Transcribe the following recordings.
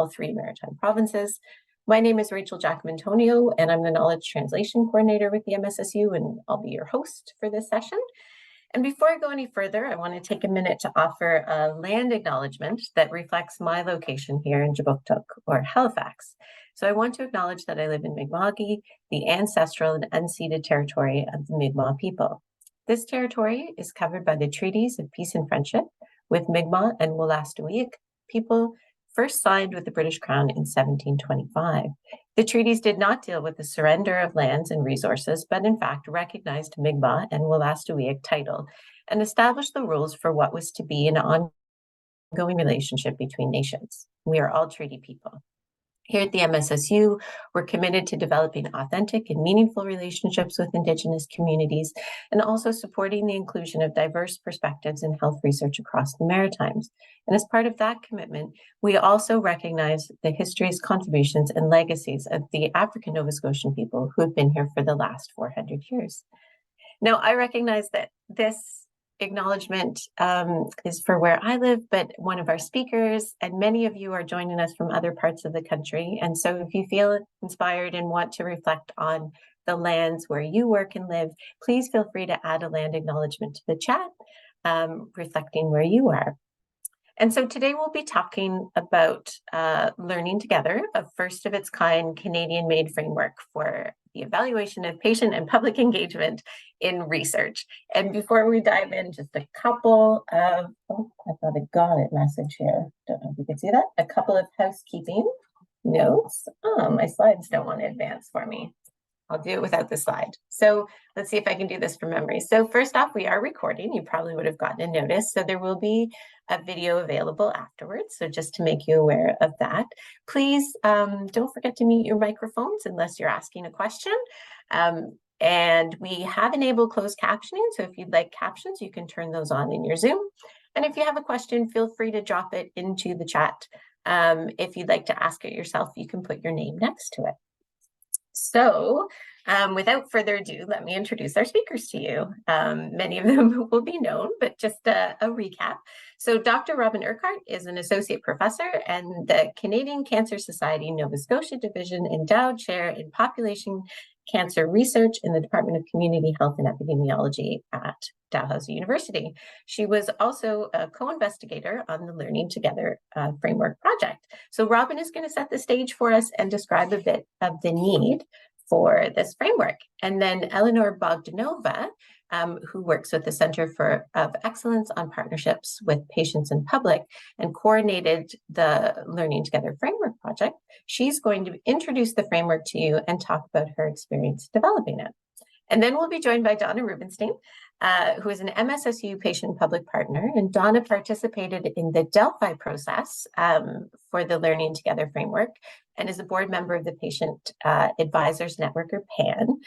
all three maritime provinces. My name is Rachel Jackman-Tonio, and I'm the Knowledge Translation Coordinator with the MSSU, and I'll be your host for this session. And before I go any further, I want to take a minute to offer a land acknowledgement that reflects my location here in Jabuktuk, or Halifax. So I want to acknowledge that I live in Mi'kma'ki, the ancestral and unceded territory of the Mi'kmaq people. This territory is covered by the Treaties of Peace and Friendship with Mi'kmaq and Wolastoqiyik people, first signed with the British Crown in 1725. The treaties did not deal with the surrender of lands and resources, but in fact recognized Mi'kmaq and Wolastoqiyik title and established the rules for what was to be an ongoing relationship between nations. We are all treaty people. Here at the MSSU, we're committed to developing authentic and meaningful relationships with Indigenous communities and also supporting the inclusion of diverse perspectives in health research across the Maritimes. And as part of that commitment, we also recognize the histories, contributions, and legacies of the African Nova Scotian people who have been here for the last 400 years. Now, I recognize that this acknowledgement is for where I live, but one of our speakers and many of you are joining us from other parts of the country. And so if you feel inspired and want to reflect on the lands where you work and live, please feel free to add a land acknowledgement to the chat, reflecting where you are. And so today we'll be talking about Learning Together, a first of its kind Canadian-made framework for the evaluation of patient and public engagement in research. And before we dive in, just a couple of, oh, I got a got it message here. Don't know if you can see that. A couple of housekeeping notes. My slides don't want to advance for me. I'll do it without the slide. So let's see if I can do this from memory. So first off, we are recording. You probably would have gotten a notice. So there will be a video available afterwards. So just to make you aware of that, please don't forget to mute your microphones unless you're asking a question. And we have enabled closed captioning. So if you'd like captions, you can turn those on in your Zoom. And if you have a question, feel free to drop it into the chat. If you'd like to ask it yourself, you can put your name next to it. So without further ado, let me introduce our speakers to you. Many of them will be known, but just a recap. So Dr. Robin Urquhart is an associate professor and the Canadian Cancer Society Nova Scotia Division Endowed Chair in Population Cancer Research in the Department of Community Health and Epidemiology at Dalhousie University. She was also a co-investigator on the Learning Together framework project. So Robin is going to set the stage for us and describe a bit of the need for this framework. And then Eleanor Bogdanova, who works with the Center of Excellence on Partnerships with Patients and Public and coordinated the Learning Together framework project, she's going to introduce the framework to you and talk about her experience developing it. And then we'll be joined by Donna Rubenstein, who is an MSSU patient public partner. And Donna participated in the Delphi process for the Learning Together framework and is a board member of the Patient Advisors Network, or PAN,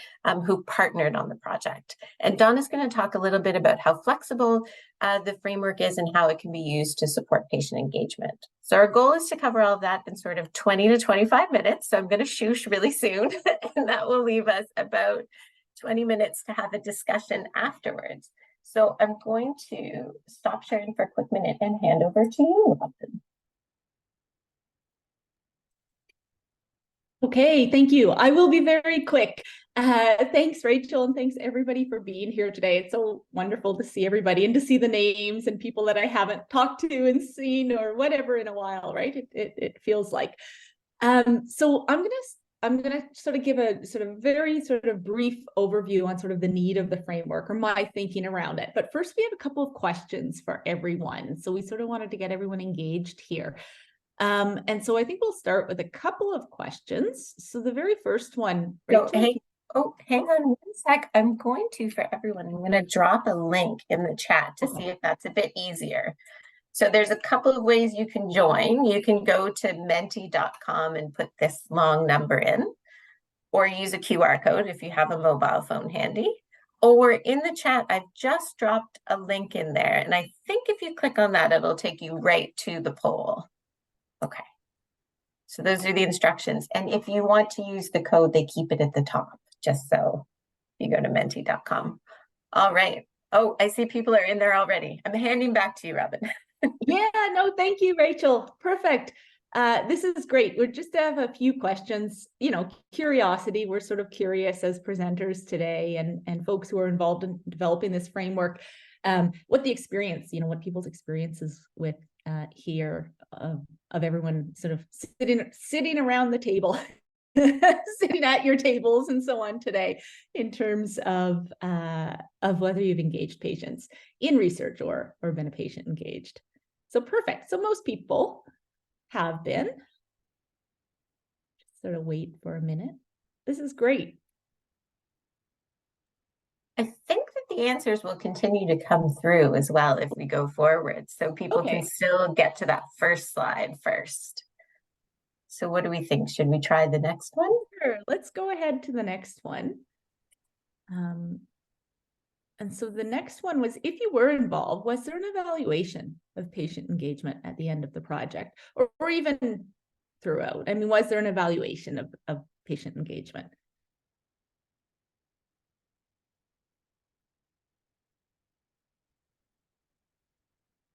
who partnered on the project. And Donna's going to talk a little bit about how flexible the framework is and how it can be used to support patient engagement. So our goal is to cover all of that in sort of 20 to 25 minutes. So I'm going to shoosh really soon, and that will leave us about 20 minutes to have a discussion afterwards. So I'm going to stop sharing for a quick minute and hand over to you, Robin. Okay, thank you. I will be very quick. Thanks, Rachel, and thanks everybody for being here today. It's so wonderful to see everybody and to see the names and people that I haven't talked to and seen or whatever in a while, right? It feels like. So I'm gonna sort of give a sort of very sort of brief overview on sort of the need of the framework or my thinking around it. But first, we have a couple of questions for everyone. So we sort of wanted to get everyone engaged here. And so I think we'll start with a couple of questions. So the very first one, Rachel. Hang on one sec. I'm going to, for everyone, I'm going to drop a link in the chat to see if that's a bit easier. So there's a couple of ways you can join. You can go to menti.com and put this long number in, or use a QR code if you have a mobile phone handy. Or in the chat, I've just dropped a link in there. And I think if you click on that, it'll take you right to the poll. Okay. So those are the instructions. And if you want to use the code, they keep it at the top, just so you go to menti.com. All right. Oh, I see people are in there already. I'm handing back to you, Robin. Yeah, no, thank you, Rachel. Perfect. This is great. We're just have a few questions, curiosity. We're sort of curious as presenters today and folks who are involved in developing this framework, what the experience, what people's experiences with here of everyone sort of sitting around the table, sitting at your tables and so on today in terms of whether you've engaged patients in research or been a patient engaged. So perfect. So most people have been. Just sort of wait for a minute. This is great. I think that the answers will continue to come through as well if we go forward, so people can still get to that first slide first. So what do we think? Should we try the next one? Sure. Let's go ahead to the next one. And so the next one was, if you were involved, was there an evaluation of patient engagement at the end of the project or even throughout? I mean, was there an evaluation of patient engagement?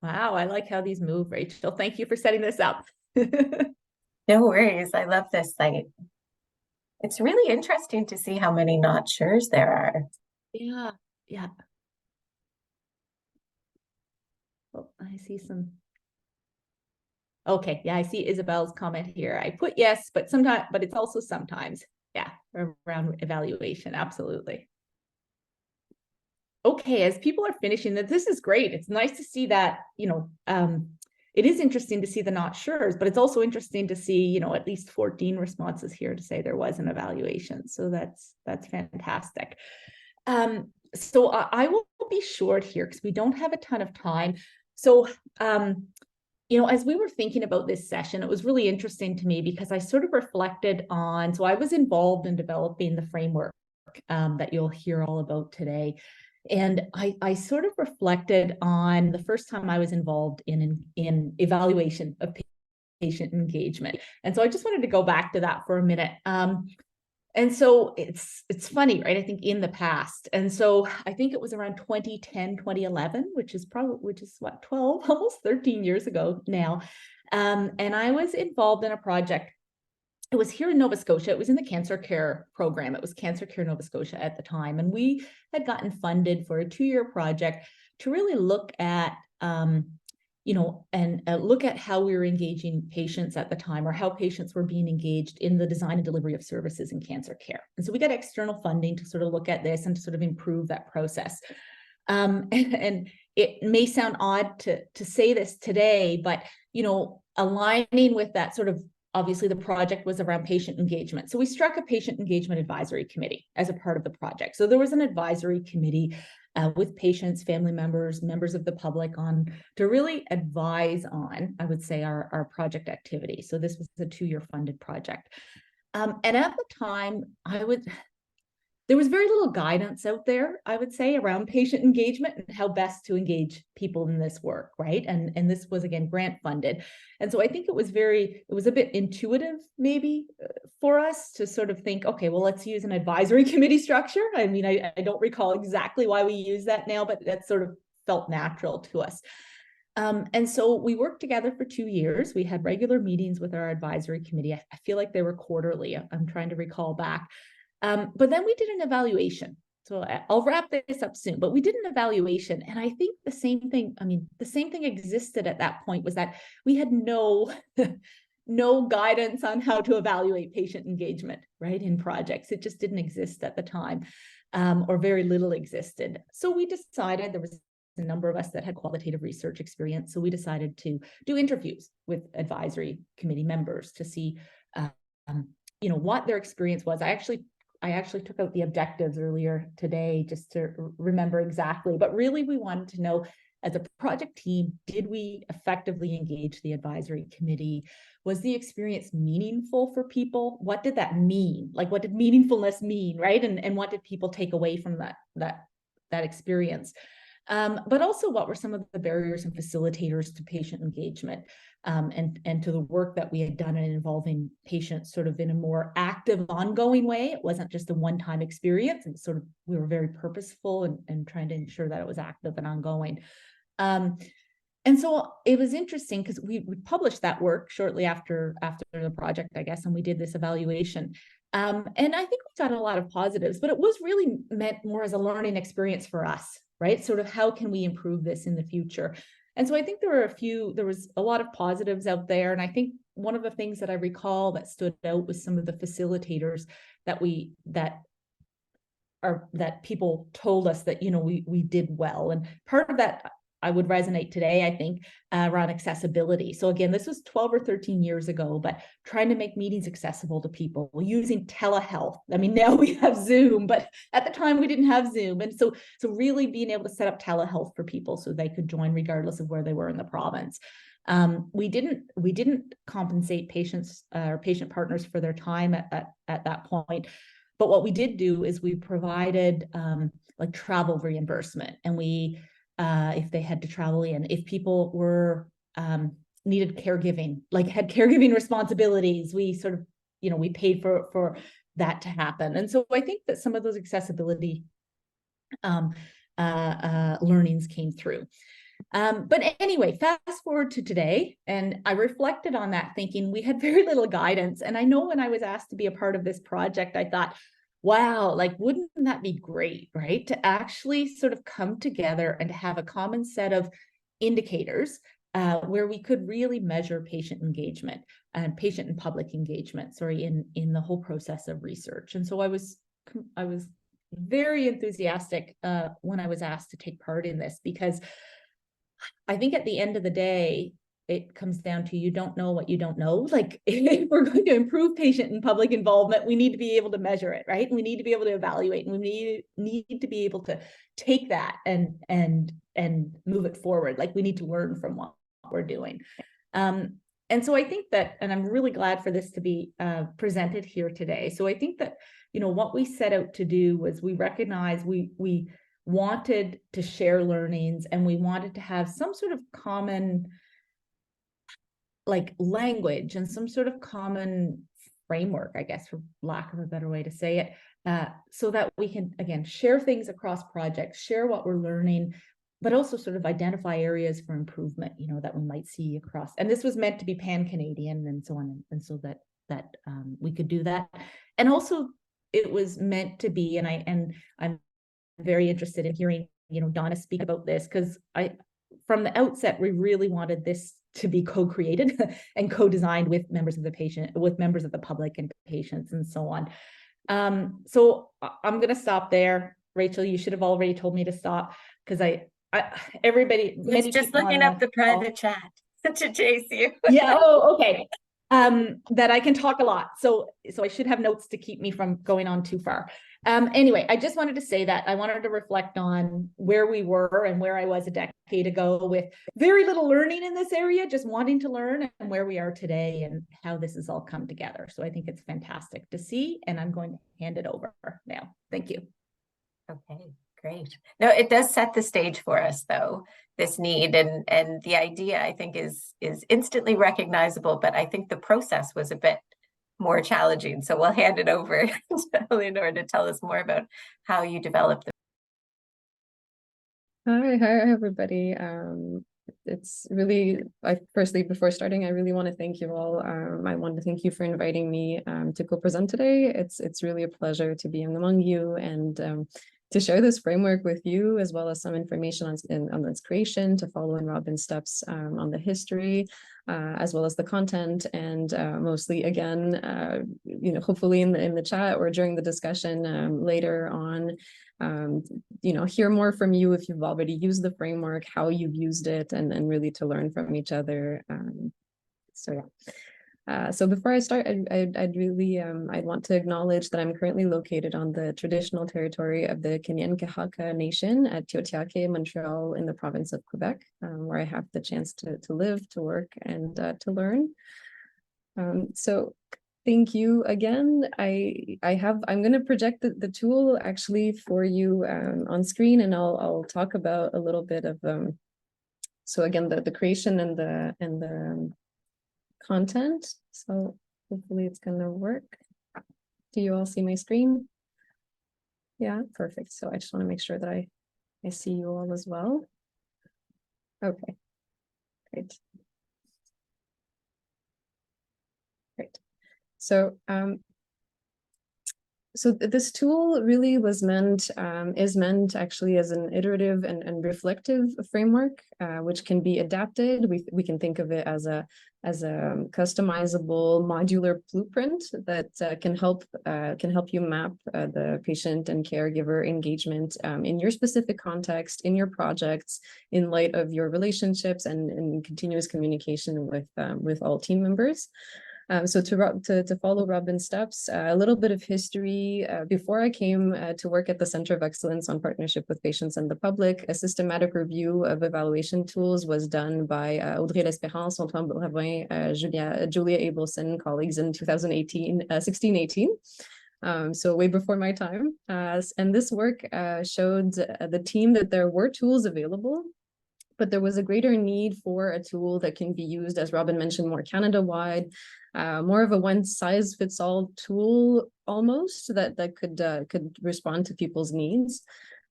Wow, I like how these move, Rachel. Thank you for setting this up. No worries. I love this site. It's really interesting to see how many not sures there are. Yeah, yeah. Oh, I see some. Okay, yeah, I see Isabel's comment here. I put yes, but sometimes, but it's also sometimes. Yeah, around evaluation, absolutely. Okay, as people are finishing that, this is great. It's nice to see that, it is interesting to see the not sures, but it's also interesting to see, at least 14 responses here to say there was an evaluation. So that's fantastic. So I will be short here because we don't have a ton of time. So, as we were thinking about this session, it was really interesting to me because I sort of reflected on, so I was involved in developing the framework that you'll hear all about today. And I sort of reflected on the first time I was involved in evaluation of patient engagement. And so I just wanted to go back to that for a minute. And so it's funny, right? I think in the past. And so I think it was around 2010, 2011, which is what, 12, almost 13 years ago now. And I was involved in a project. It was here in Nova Scotia. It was in the cancer care program. It was Cancer Care Nova Scotia at the time. And we had gotten funded for a 2-year project to really look at, look at how we were engaging patients at the time, or how patients were being engaged in the design and delivery of services in cancer care. And so we got external funding to sort of look at this and to sort of improve that process. And it may sound odd to say this today, but, aligning with that sort of, obviously the project was around patient engagement. So we struck a patient engagement advisory committee as a part of the project. So there was an advisory committee with patients, family members, members of the public to really advise on, I would say, our project activity. So this was a 2-year funded project. And at the time, there was very little guidance out there, I would say, around patient engagement and how best to engage people in this work, right? And this was, again, grant funded. And so I think it was a bit intuitive maybe for us to sort of think, okay, well, let's use an advisory committee structure. I mean, I don't recall exactly why we use that now, but that sort of felt natural to us. And so we worked together for 2 years. We had regular meetings with our advisory committee. I feel like they were quarterly. I'm trying to recall back. But then we did an evaluation. So I'll wrap this up soon, but we did an evaluation. And I think the same thing existed at that point, was that we had no guidance on how to evaluate patient engagement, right, in projects. It just didn't exist at the time, or very little existed. So we decided, there was a number of us that had qualitative research experience. So we decided to do interviews with advisory committee members to see, what their experience was. I actually took out the objectives earlier today just to remember exactly, but really we wanted to know, as a project team, did we effectively engage the advisory committee? Was the experience meaningful for people? What did that mean? Like, what did meaningfulness mean, right? And what did people take away from that experience? But also, what were some of the barriers and facilitators to patient engagement, and to the work that we had done in involving patients sort of in a more active, ongoing way? It wasn't just a one-time experience. And sort of, we were very purposeful and trying to ensure that it was active and ongoing. And And so it was interesting because we published that work shortly after the project, I guess, and we did this evaluation. And I think we got a lot of positives, but it was really meant more as a learning experience for us, right? Sort of how can we improve this in the future? And so I think there was a lot of positives out there. And I think one of the things that I recall that stood out was some of the facilitators that people told us that, we did well. And part of that I would resonate today, I think, around accessibility. So again, this was 12 or 13 years ago, but trying to make meetings accessible to people using telehealth. I mean, now we have Zoom, but at the time we didn't have Zoom. And so really being able to set up telehealth for people so they could join regardless of where they were in the province. We didn't compensate patients or patient partners for their time at that point. But what we did do is we provided like travel reimbursement, and we if they had to travel in, if people were needed caregiving, like had caregiving responsibilities, we sort of, we paid for that to happen. And so I think that some of those accessibility learnings came through. But anyway, fast forward to today, and I reflected on that thinking we had very little guidance. And I know when I was asked to be a part of this project, I thought, wow, like, wouldn't that be great, right? To actually sort of come together and have a common set of indicators where we could really measure patient engagement and patient and public engagement, in the whole process of research. And so I was very enthusiastic when I was asked to take part in this, because I think at the end of the day, it comes down to you don't know what you don't know. Like, if we're going to improve patient and public involvement, we need to be able to measure it, right? We need to be able to evaluate, and we need to be able to take that and move it forward. Like, we need to learn from what we're doing. And so I think that, and I'm really glad for this to be presented here today. So I think that, what we set out to do was we recognize we wanted to share learnings, and we wanted to have some sort of common like language and some sort of common framework, I guess, for lack of a better way to say it, so that we can, again, share things across projects, share what we're learning, but also sort of identify areas for improvement, that we might see across. And this was meant to be pan-Canadian and so on, and so that we could do that. And also it was meant to be, and I'm very interested in hearing, Donna speak about this, because from the outset, we really wanted this to be co-created and co-designed with members of the public and patients and so on. So I'm going to stop there. Rachel, you should have already told me to stop, because everybody, It's just looking up the private chat to chase you. Yeah. Oh, okay. That I can talk a lot. So I should have notes to keep me from going on too far. Anyway, I just wanted to say that I wanted to reflect on where we were and where I was a decade ago, with very little learning in this area, just wanting to learn, and where we are today and how this has all come together. So I think it's fantastic to see, and I'm going to hand it over now. Thank you. Okay, great. No, it does set the stage for us, though, this need, and the idea, I think, is instantly recognizable, but I think the process was a bit more challenging. So we'll hand it over to Eleanor to tell us more about how you developed the. Hi everybody. It's really, firstly, before starting, I really want to thank you all. I want to thank you for inviting me to co-present today. It's really a pleasure to be among you and to share this framework with you, as well as some information on its creation, to follow in Robin's steps on the history, as well as the content, and mostly, again, hopefully in the chat or during the discussion later on, hear more from you if you've already used the framework, how you've used it, and really to learn from each other. So yeah. So before I start, I'd really I'd want to acknowledge that I'm currently located on the traditional territory of the Kanien'kehá:ka Nation at Tiohtià:ke, Montreal, in the province of Quebec, where I have the chance to live, to work, and to learn. So thank you again. I'm going to project the tool actually for you on screen, and I'll talk about a little bit of so again the creation and the content. So hopefully it's going to work. Do you all see my screen? Yeah, perfect. So I just want to make sure that I see you all as well. Okay. Great. Great. So, this tool really was meant, is meant actually as an iterative and reflective framework, which can be adapted. We can think of it as a customizable modular blueprint that can help you map the patient and caregiver engagement in your specific context, in your projects, in light of your relationships and in continuous communication with all team members. So to follow Robin's steps, a little bit of history. Before I came to work at the Center of Excellence on Partnership with Patients and the Public, a systematic review of evaluation tools was done by Audrey L'Espérance, Antoine Bourravin, Julia Abelson, colleagues in 2018. So way before my time. And this work showed the team that there were tools available, but there was a greater need for a tool that can be used, as Robin mentioned, more Canada-wide, more of a one-size-fits-all tool almost that could respond to people's needs.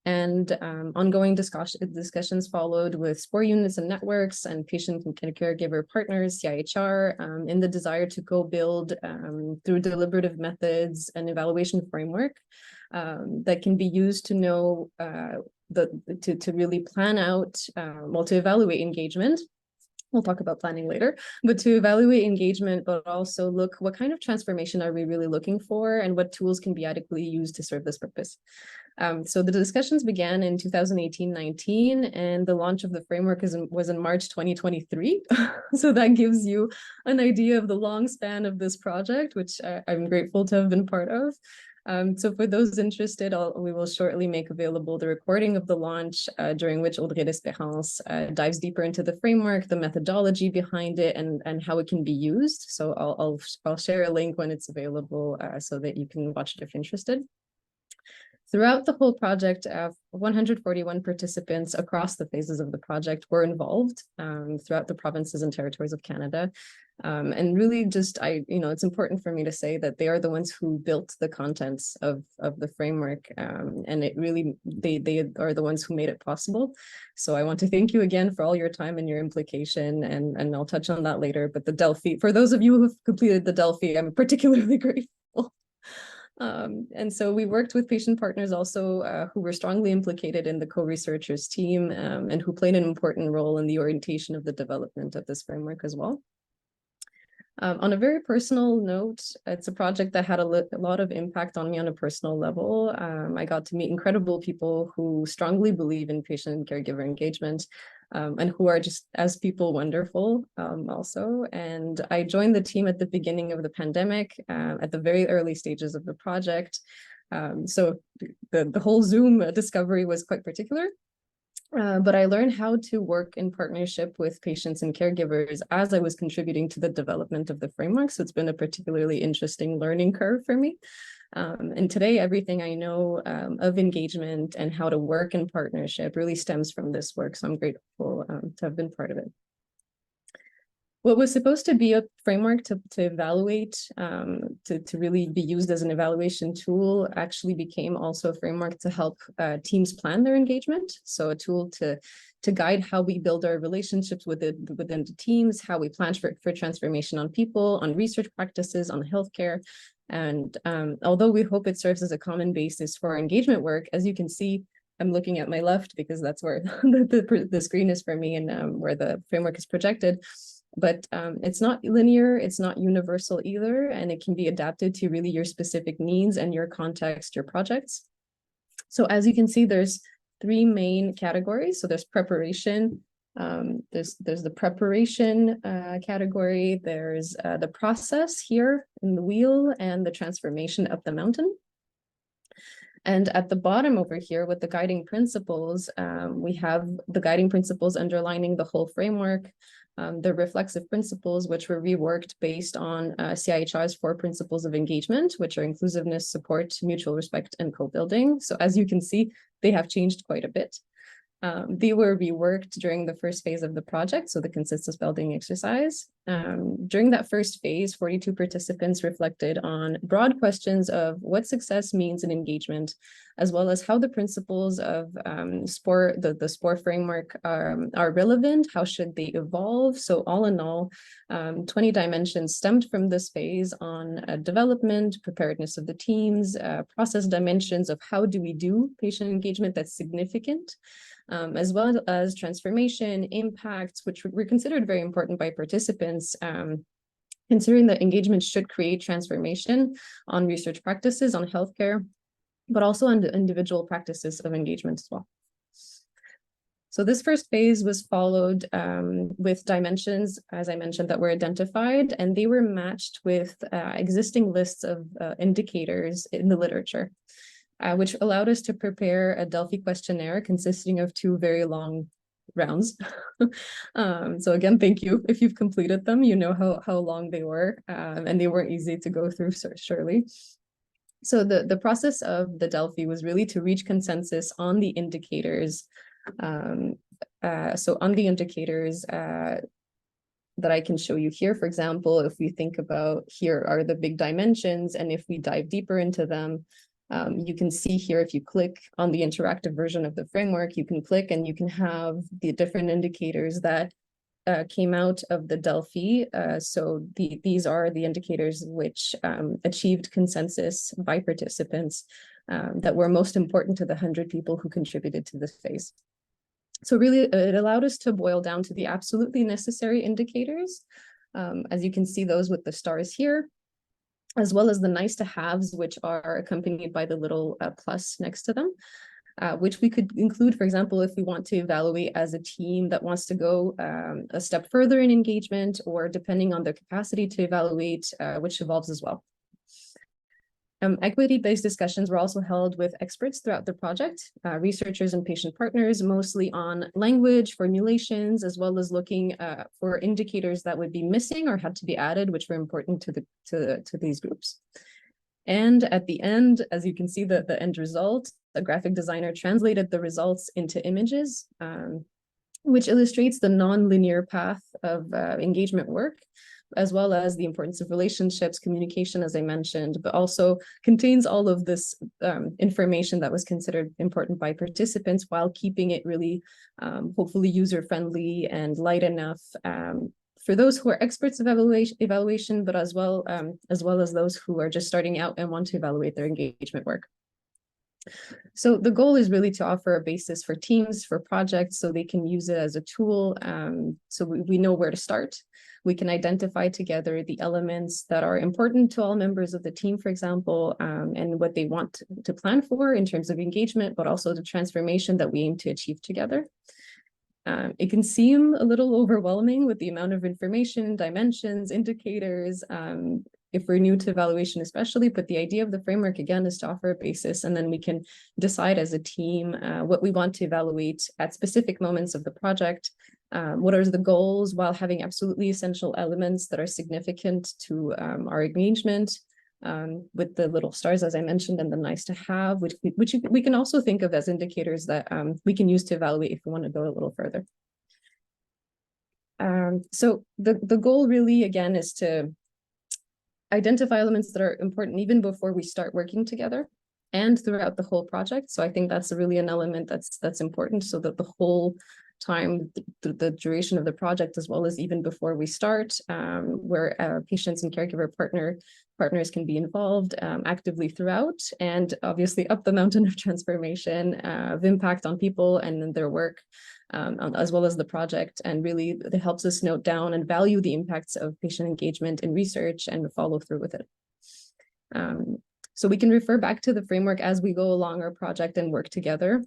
And ongoing discussions followed with SPOR units and networks and patient and caregiver partners, CIHR, in the desire to co-build through deliberative methods an evaluation framework that can be used to know to really plan out, to evaluate engagement. We'll talk about planning later, but to evaluate engagement, but also look what kind of transformation are we really looking for and what tools can be adequately used to serve this purpose. So the discussions began in 2018-19 and the launch of the framework was in March 2023. So that gives you an idea of the long span of this project, which I'm grateful to have been part of. So for those interested, we will shortly make available the recording of the launch, during which Audrey L'Espérance dives deeper into the framework, the methodology behind it, and how it can be used. So I'll share a link when it's available so that you can watch it if interested. Throughout the whole project, 141 participants across the phases of the project were involved throughout the provinces and territories of Canada. And really just, it's important for me to say that they are the ones who built the contents of the framework. And it really, they are the ones who made it possible. So I want to thank you again for all your time and your implication, and I'll touch on that later. But the Delphi, for those of you who've completed the Delphi, I'm particularly grateful. And so we worked with patient partners also who were strongly implicated in the co-researchers team and who played an important role in the orientation of the development of this framework as well. On a very personal note, it's a project that had a lot of impact on me on a personal level. I got to meet incredible people who strongly believe in patient and caregiver engagement and who are just as people wonderful also. And I joined the team at the beginning of the pandemic, at the very early stages of the project. So the whole Zoom discovery was quite particular. But I learned how to work in partnership with patients and caregivers as I was contributing to the development of the framework. So it's been a particularly interesting learning curve for me. And today, everything I know of engagement and how to work in partnership really stems from this work. So I'm grateful to have been part of it. What was supposed to be a framework to evaluate, to really be used as an evaluation tool, actually became also a framework to help teams plan their engagement. So a tool to guide how we build our relationships within the teams, how we plan for transformation on people, on research practices, on healthcare. And although we hope it serves as a common basis for our engagement work, as you can see, I'm looking at my left because that's where the screen is for me and where the framework is projected. But it's not linear, it's not universal either, and it can be adapted to really your specific needs and your context, your projects. So as you can see, there's three main categories. So there's preparation, there's the preparation category, there's the process here in the wheel, and the transformation up the mountain. And at the bottom over here with the guiding principles, we have the guiding principles underlining the whole framework. The reflexive principles, which were reworked based on CIHR's 4 principles of engagement, which are inclusiveness, support, mutual respect, and co-building. So as you can see, they have changed quite a bit. They were reworked during the first phase of the project, so the consensus building exercise. During that first phase, 42 participants reflected on broad questions of what success means in engagement, as well as how the principles of the SPORE framework are relevant, how should they evolve. So all in all, 20 dimensions stemmed from this phase on development, preparedness of the teams, process dimensions of how do we do patient engagement that's significant, as well as transformation, impacts, which were considered very important by participants, considering that engagement should create transformation on research practices, on healthcare, but also on the individual practices of engagement as well. So this first phase was followed with dimensions, as I mentioned, that were identified, and they were matched with existing lists of indicators in the literature. Which allowed us to prepare a Delphi questionnaire consisting of 2 very long rounds. So again, thank you. If you've completed them, you know how long they were, and they weren't easy to go through, surely. So the process of the Delphi was really to reach consensus on the indicators. So on the indicators that I can show you here, for example, if we think about here are the big dimensions, and if we dive deeper into them, you can see here, if you click on the interactive version of the framework, you can click and you can have the different indicators that came out of the Delphi. So these are the indicators which achieved consensus by participants that were most important to the 100 people who contributed to this phase. So really, it allowed us to boil down to the absolutely necessary indicators. As you can see, those with the stars here, as well as the nice to haves, which are accompanied by the little plus next to them, which we could include, for example, if we want to evaluate as a team that wants to go a step further in engagement, or depending on their capacity to evaluate, which evolves as well. Equity-based discussions were also held with experts throughout the project, researchers and patient partners, mostly on language, formulations, as well as looking for indicators that would be missing or had to be added, which were important to these groups. And at the end, as you can see, the end result, a graphic designer translated the results into images, which illustrates the non-linear path of engagement work, as well as the importance of relationships, communication, as I mentioned, but also contains all of this information that was considered important by participants, while keeping it really, hopefully, user-friendly and light enough for those who are experts of evaluation, but as well as those who are just starting out and want to evaluate their engagement work. So the goal is really to offer a basis for teams, for projects, so they can use it as a tool. So we know where to start. We can identify together the elements that are important to all members of the team, for example, and what they want to plan for in terms of engagement, but also the transformation that we aim to achieve together. It can seem a little overwhelming with the amount of information, dimensions, indicators, if we're new to evaluation especially, but the idea of the framework, again, is to offer a basis, and then we can decide as a team what we want to evaluate at specific moments of the project, what are the goals, while having absolutely essential elements that are significant to our engagement, with the little stars, as I mentioned, and the nice to have, which we can also think of as indicators that we can use to evaluate if we want to go a little further. So the goal really, again, is to identify elements that are important even before we start working together and throughout the whole project. So I think that's really an element that's important, so that the whole time, the duration of the project, as well as even before we start, where patients and caregiver partners can be involved actively throughout, and obviously up the mountain of transformation, of impact on people and their work, as well as the project. And really, it helps us note down and value the impacts of patient engagement in research and follow through with it. So we can refer back to the framework as we go along our project and work together,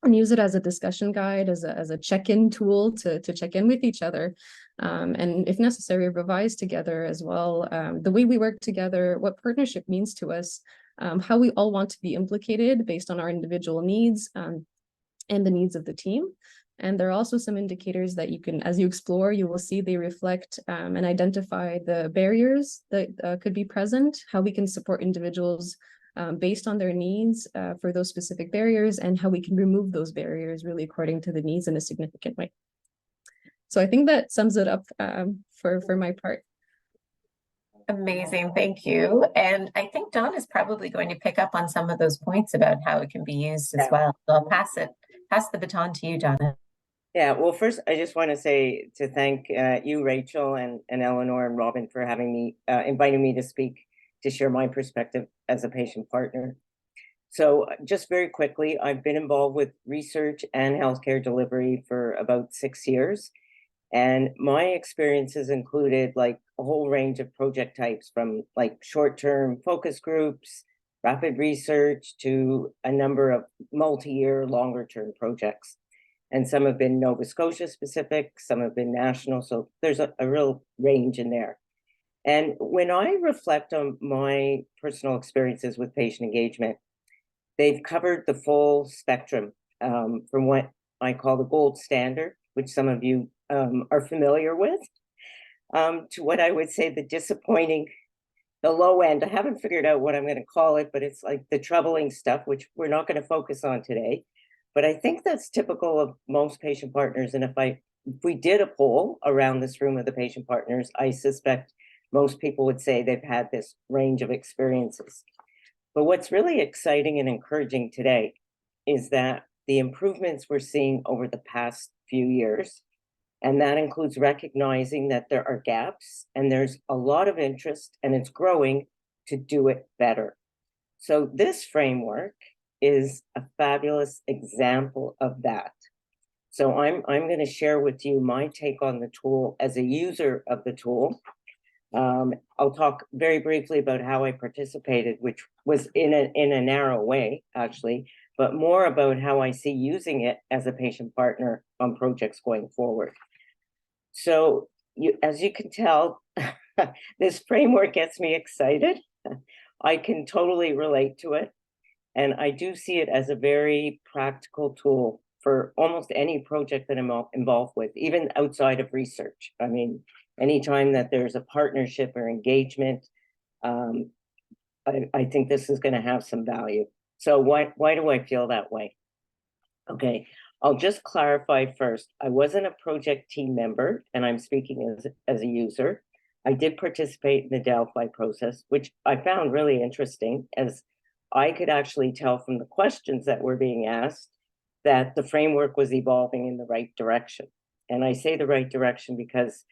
and use it as a discussion guide, as a check-in tool to check in with each other, and if necessary, revise together as well, the way we work together, what partnership means to us, how we all want to be implicated based on our individual needs, and the needs of the team. And there are also some indicators that you can, as you explore, you will see they reflect and identify the barriers that could be present, how we can support individuals based on their needs for those specific barriers, and how we can remove those barriers really according to the needs in a significant way. So I think that sums it up for my part. Amazing, thank you. And I think Dawn is probably going to pick up on some of those points about how it can be used as well. So I'll pass the baton to you, Donna. Yeah, well, first, I just want to say to thank you, Rachel, and Eleanor and Robin for having me, inviting me to speak, to share my perspective as a patient partner. So just very quickly, I've been involved with research and healthcare delivery for about 6 years. And my experiences included like a whole range of project types, from like short-term focus groups, rapid research, to a number of multi-year, longer-term projects. And some have been Nova Scotia specific, some have been national. So there's a real range in there. And when I reflect on my personal experiences with patient engagement, they've covered the full spectrum, from what I call the gold standard, which some of you are familiar with, to what I would say the disappointing, the low end. I haven't figured out what I'm going to call it, but it's like the troubling stuff, which we're not going to focus on today. But I think that's typical of most patient partners. And if we did a poll around this room of the patient partners, I suspect most people would say they've had this range of experiences. But what's really exciting and encouraging today is that the improvements we're seeing over the past few years, and that includes recognizing that there are gaps and there's a lot of interest, and it's growing, to do it better. So this framework is a fabulous example of that. So I'm going to share with you my take on the tool as a user of the tool. I'll talk very briefly about how I participated, which was in a narrow way, actually, but more about how I see using it as a patient partner on projects going forward. So as you can tell, this framework gets me excited. I can totally relate to it. And I do see it as a very practical tool for almost any project that I'm involved with, even outside of research. I mean, anytime that there's a partnership or engagement, I think this is going to have some value. So why do I feel that way? Okay, I'll just clarify first. I wasn't a project team member, and I'm speaking as a user. I did participate in the Delphi process, which I found really interesting, as I could actually tell from the questions that were being asked that the framework was evolving in the right direction. And I say the right direction because,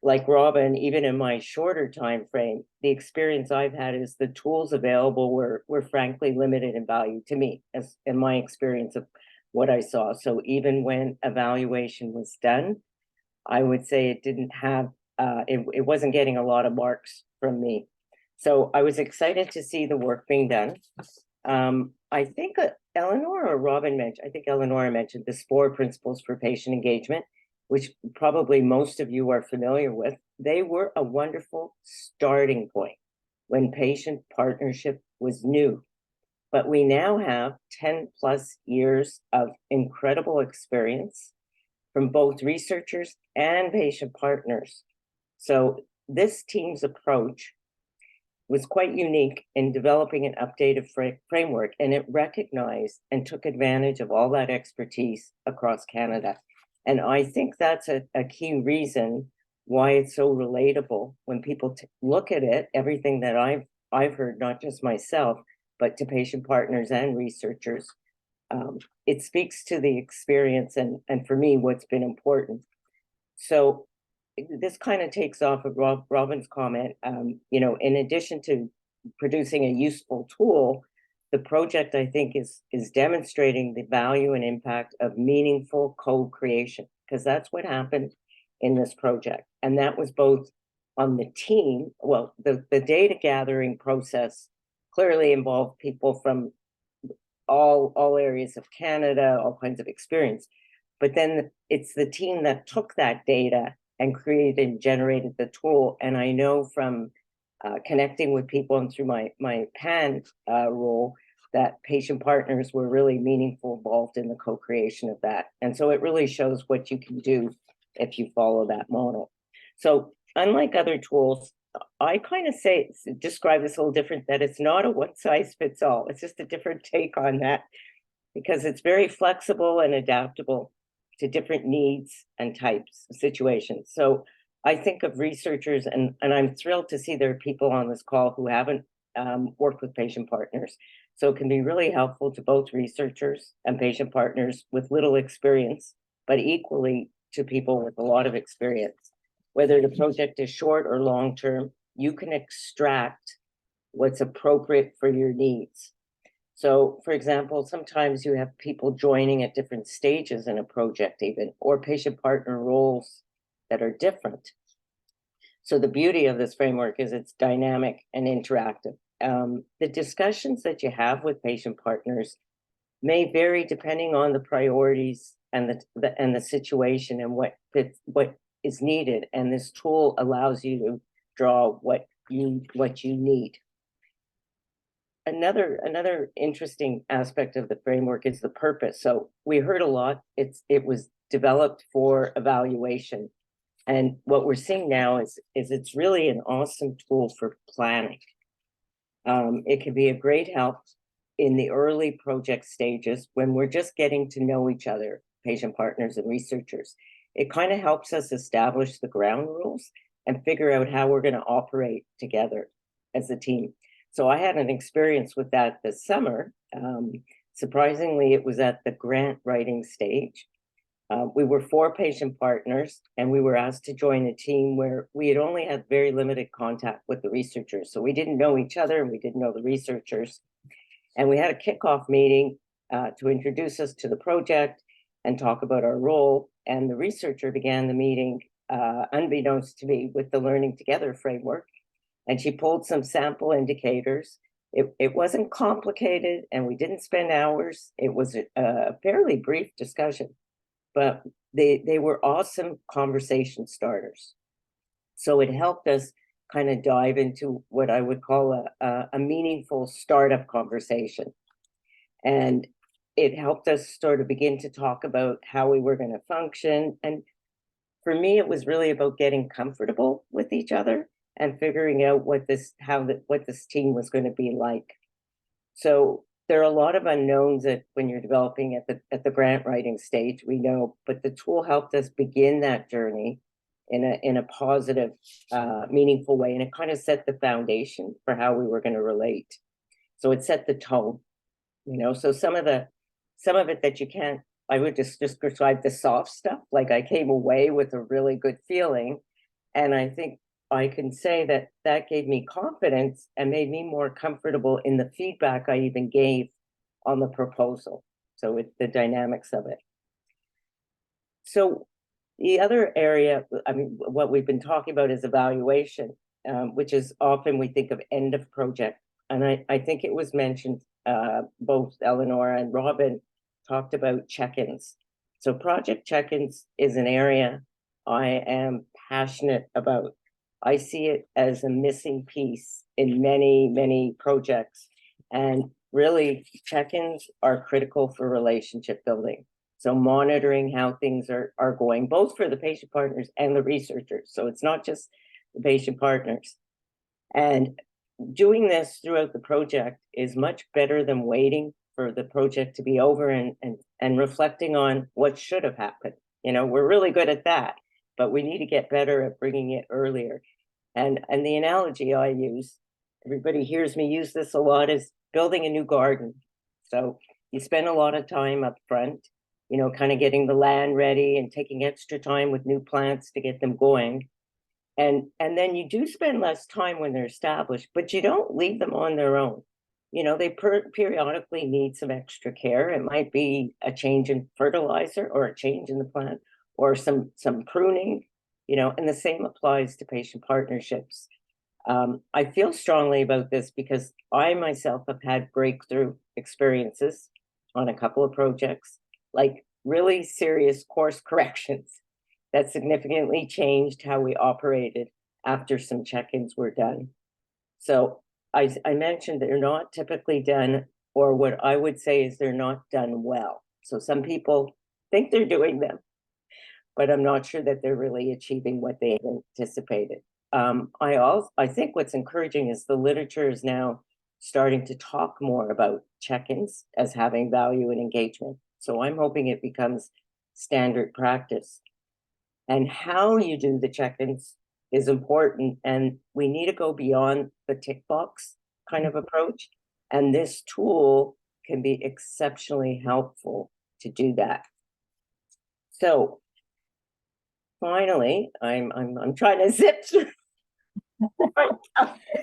like Robin, even in my shorter time frame, the experience I've had is the tools available were frankly limited in value to me, as in my experience of what I saw. So even when evaluation was done, I would say it didn't have, it wasn't getting a lot of marks from me. So I was excited to see the work being done. I think Eleanor or Robin mentioned, I think Eleanor mentioned the SPORE principles for patient engagement, which probably most of you are familiar with. They were a wonderful starting point when patient partnership was new. But we now have 10 plus years of incredible experience from both researchers and patient partners. So this team's approach was quite unique in developing an updated framework, and it recognized and took advantage of all that expertise across Canada. And I think that's a key reason why it's so relatable when people look at it, everything that I've heard, not just myself, but to patient partners and researchers. It speaks to the experience and for me, what's been important. So this kind of takes off of Robin's comment. In addition to producing a useful tool, the project, I think, is demonstrating the value and impact of meaningful co-creation, because that's what happened in this project. And that was both on the team. Well, the data gathering process clearly involved people from all areas of Canada, all kinds of experience. But then it's the team that took that data and created and generated the tool. And I know from connecting with people and through my PAN role that patient partners were really meaningful involved in the co-creation of that. And so it really shows what you can do if you follow that model. So unlike other tools, I kind of describe this a little different, that it's not a one size fits all. It's just a different take on that, because it's very flexible and adaptable. to different needs and types of situations. So I think of researchers, and I'm thrilled to see there are people on this call who haven't worked with patient partners. So it can be really helpful to both researchers and patient partners with little experience, but equally to people with a lot of experience. Whether the project is short or long-term, you can extract what's appropriate for your needs. So, for example, sometimes you have people joining at different stages in a project even, or patient partner roles that are different. So the beauty of this framework is it's dynamic and interactive. The discussions that you have with patient partners may vary depending on the priorities and the situation and what is needed. And this tool allows you to draw what you need. Another interesting aspect of the framework is the purpose. So we heard a lot. It was developed for evaluation. And what we're seeing now is it's really an awesome tool for planning. It can be a great help in the early project stages when we're just getting to know each other, patient partners and researchers. It kind of helps us establish the ground rules and figure out how we're going to operate together as a team. So I had an experience with that this summer. Surprisingly, it was at the grant writing stage. We were 4 patient partners, and we were asked to join a team where we had only had very limited contact with the researchers. So we didn't know each other, and we didn't know the researchers. And we had a kickoff meeting to introduce us to the project and talk about our role. And the researcher began the meeting, unbeknownst to me, with the Learning Together framework. And she pulled some sample indicators. It wasn't complicated, and we didn't spend hours. It was a fairly brief discussion, but they were awesome conversation starters. So it helped us kind of dive into what I would call a meaningful startup conversation. And it helped us sort of begin to talk about how we were going to function. And for me, it was really about getting comfortable with each other and figuring out what this team was going to be like. So there are a lot of unknowns when you're developing at the grant writing stage, we know, but the tool helped us begin that journey in a positive, meaningful way, and it kind of set the foundation for how we were going to relate. So it set the tone, So some of it that you can't, I would just describe the soft stuff. Like I came away with a really good feeling, and I think I can say that gave me confidence and made me more comfortable in the feedback I even gave on the proposal. So with the dynamics of it. So the other area, what we've been talking about is evaluation, which is often we think of end of project. And I think it was mentioned, both Eleanor and Robin talked about check-ins. So project check-ins is an area I am passionate about. I see it as a missing piece in many, many projects. And really, check-ins are critical for relationship building. So monitoring how things are going, both for the patient partners and the researchers. So it's not just the patient partners. And doing this throughout the project is much better than waiting for the project to be over and reflecting on what should have happened. We're really good at that, but we need to get better at bringing it earlier. And the analogy I use, everybody hears me use this a lot, is building a new garden. So you spend a lot of time up front, kind of getting the land ready and taking extra time with new plants to get them going. And then you do spend less time when they're established, but you don't leave them on their own. They periodically need some extra care. It might be a change in fertilizer or a change in the plant or some pruning, and the same applies to patient partnerships. I feel strongly about this because I myself have had breakthrough experiences on a couple of projects, like really serious course corrections that significantly changed how we operated after some check-ins were done. So I mentioned they're not typically done, or what I would say is they're not done well. So some people think they're doing them, but I'm not sure that they're really achieving what they anticipated. I think what's encouraging is the literature is now starting to talk more about check-ins as having value and engagement. So I'm hoping it becomes standard practice. And how you do the check-ins is important, and we need to go beyond the tick box kind of approach. And this tool can be exceptionally helpful to do that. So finally, I'm trying to zip through. I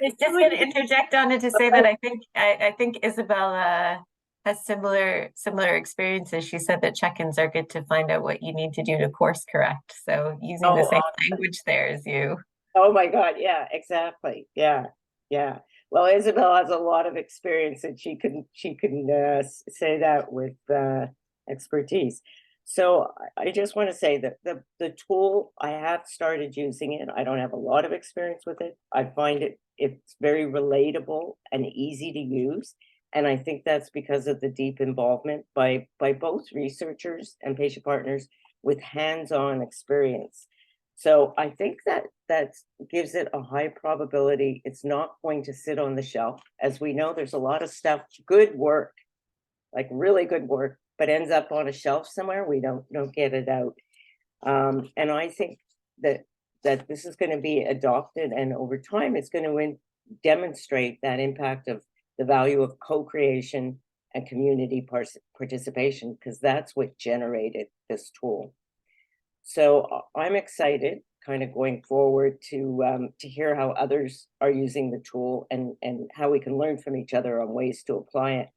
was just going to interject on it to say that I think Isabella has similar experiences. She said that check-ins are good to find out what you need to do to course correct. So using the same language there as you. Oh my God, yeah, exactly. Yeah, yeah. Well, Isabel has a lot of experience, and she can say that with expertise. So I just want to say that the tool, I have started using it. I don't have a lot of experience with it. I find it's very relatable and easy to use. And I think that's because of the deep involvement by both researchers and patient partners with hands-on experience. So I think that gives it a high probability it's not going to sit on the shelf. As we know, there's a lot of stuff, good work, like really good work, but ends up on a shelf somewhere. We don't get it out. And I think that this is going to be adopted, and over time it's going to demonstrate that impact of the value of co-creation and community participation, because that's what generated this tool. So I'm excited kind of going forward to hear how others are using the tool, and how we can learn from each other on ways to apply it.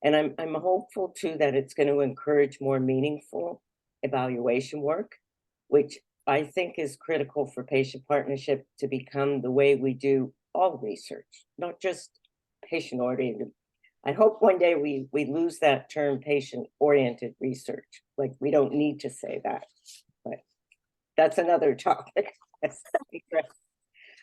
And I'm hopeful too that it's going to encourage more meaningful evaluation work, which I think is critical for patient partnership to become the way we do all research, not just patient oriented. I hope one day we lose that term patient oriented research. Like, we don't need to say that, but that's another topic.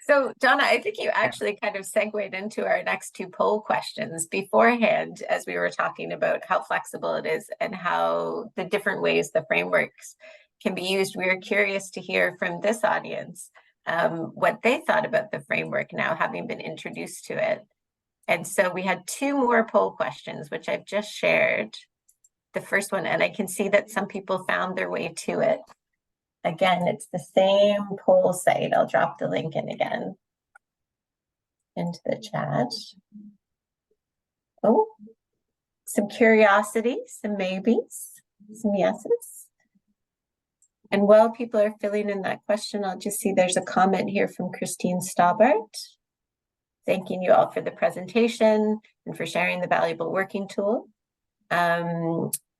So, Donna, I think you actually kind of segued into our next two poll questions beforehand, as we were talking about how flexible it is and how the different ways the frameworks can be used. We were curious to hear from this audience what they thought about the framework now, having been introduced to it. And so we had two more poll questions, which I've just shared. The first one, and I can see that some people found their way to it. Again, it's the same poll site. I'll drop the link in again into the chat. Oh, some curiosity, some maybes, some yeses. And while people are filling in that question, I'll just see there's a comment here from Christine Staubart, thanking you all for the presentation and for sharing the valuable working tool.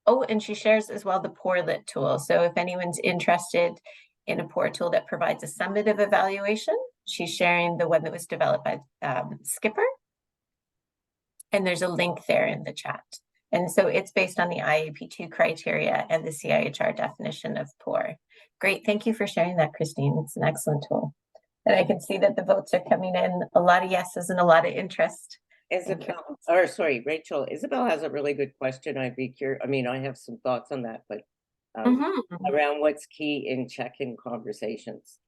Oh, and she shares as well the PORLIT tool. So if anyone's interested in a POR tool that provides a summative evaluation, she's sharing the one that was developed by Skipper. And there's a link there in the chat. And so it's based on the IAP2 criteria and the CIHR definition of POR. Great, thank you for sharing that, Christine. It's an excellent tool. And I can see that the votes are coming in, a lot of yeses and a lot of interest. Isabel, or sorry, Rachel, Isabel has a really good question. I'd be curious. I mean, I have some thoughts on that, but around what's key in check-in conversations.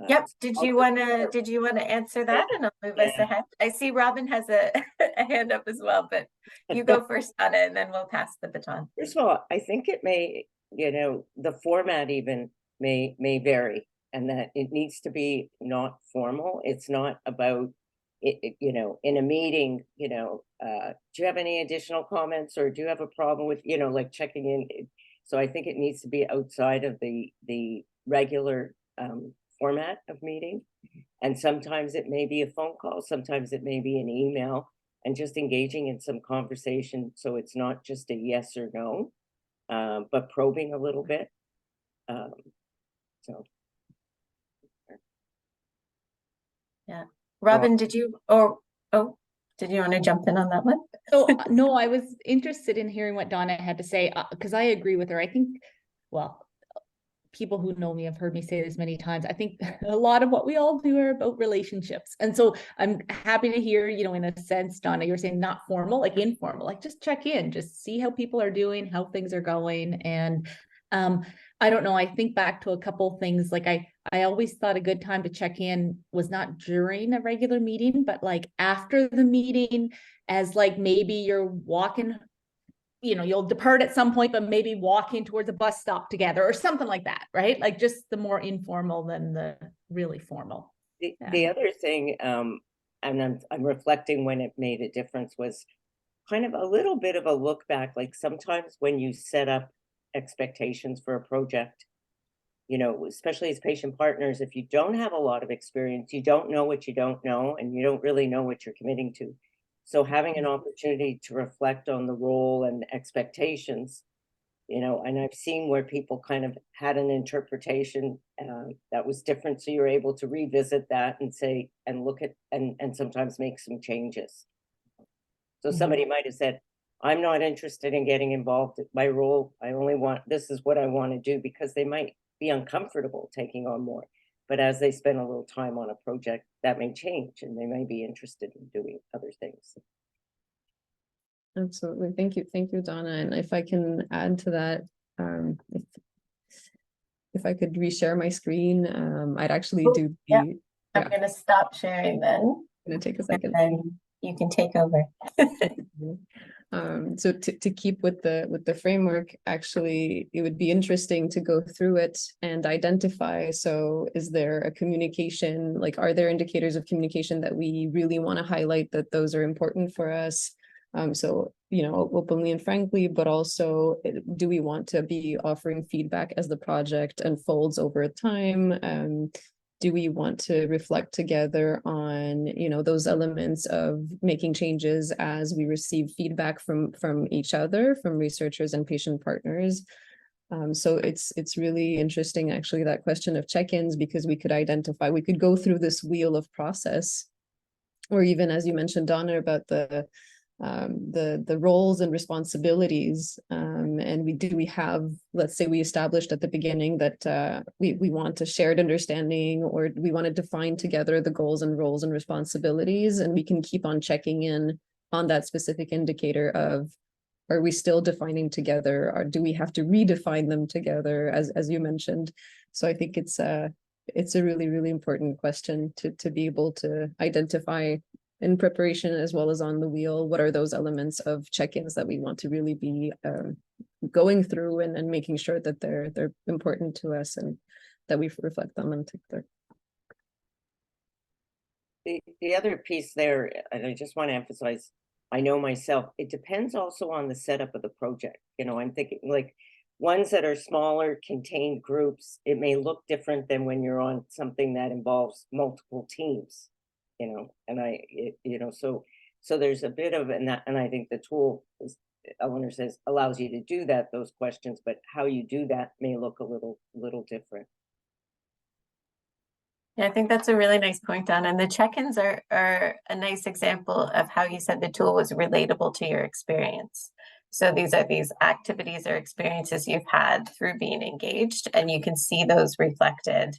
Yep. Did you want to answer that, and I'll move us ahead? I see Robin has a hand up as well, but you go first, Anna, and then we'll pass the baton. First of all, I think it may, the format even may vary, and that it needs to be not formal. It's not about it, in a meeting, do you have any additional comments, or do you have a problem with, like checking in? So I think it needs to be outside of the regular format of meeting. And sometimes it may be a phone call, sometimes it may be an email, and just engaging in some conversation. So it's not just a yes or no, but probing a little bit. So. Yeah. Robin, did you want to jump in on that one? So no, I was interested in hearing what Donna had to say, because I agree with her. I think, well, people who know me have heard me say this many times. I think a lot of what we all do are about relationships. And so I'm happy to hear, in a sense, Donna, you're saying not formal, like informal, like just check in, just see how people are doing, how things are going. And I don't know, I think back to a couple things. Like I always thought a good time to check in was not during a regular meeting, but like after the meeting, as like maybe you're walking you'll depart at some point, but maybe walking towards a bus stop together or something like that, right? Like just the more informal than the really formal. The other thing, and I'm reflecting when it made a difference, was kind of a little bit of a look back. Like sometimes when you set up expectations for a project, especially as patient partners, if you don't have a lot of experience, you don't know what you don't know, and you don't really know what you're committing to. So having an opportunity to reflect on the role and expectations, and I've seen where people kind of had an interpretation that was different. So you're able to revisit that and say, and look at, and sometimes make some changes. So somebody might have said, I'm not interested in getting involved. My role, this is what I want to do, because they might be uncomfortable taking on more. But as they spend a little time on a project, that may change and they may be interested in doing other things. Absolutely. Thank you, Donna. And if I can add to that, if I could reshare my screen, I'd actually do the, yeah. I'm going to stop sharing then. Gonna take a second. And you can take over. So to keep with the framework, actually, it would be interesting to go through it and identify. So is there a communication, like, are there indicators of communication that we really want to highlight, that those are important for us? So, openly and frankly, but also, do we want to be offering feedback as the project unfolds over time? Do we want to reflect together on, those elements of making changes as we receive feedback from each other, from researchers and patient partners? So it's really interesting, actually, that question of check-ins, because we could go through this wheel of process, or even, as you mentioned, Donna, about the roles and responsibilities, and we have, let's say we established at the beginning that we want a shared understanding, or we want to define together the goals and roles and responsibilities, and we can keep on checking in on that specific indicator of, are we still defining together, or do we have to redefine them together, as you mentioned? So I think it's a really, really important question to be able to identify in preparation as well as on the wheel. What are those elements of check-ins that we want to really be going through and making sure that they're important to us and that we reflect on them together. The other piece there, and I just want to emphasize, I know myself, it depends also on the setup of the project. I'm thinking like ones that are smaller, contained groups, it may look different than when you're on something that involves multiple teams. So there's a bit of, and I think the tool, as Eleanor says, allows you to do that, those questions, but how you do that may look a little different. Yeah, I think that's a really nice point, Donna. And the check-ins are a nice example of how you said the tool was relatable to your experience. So these are these activities or experiences you've had through being engaged, and you can see those reflected.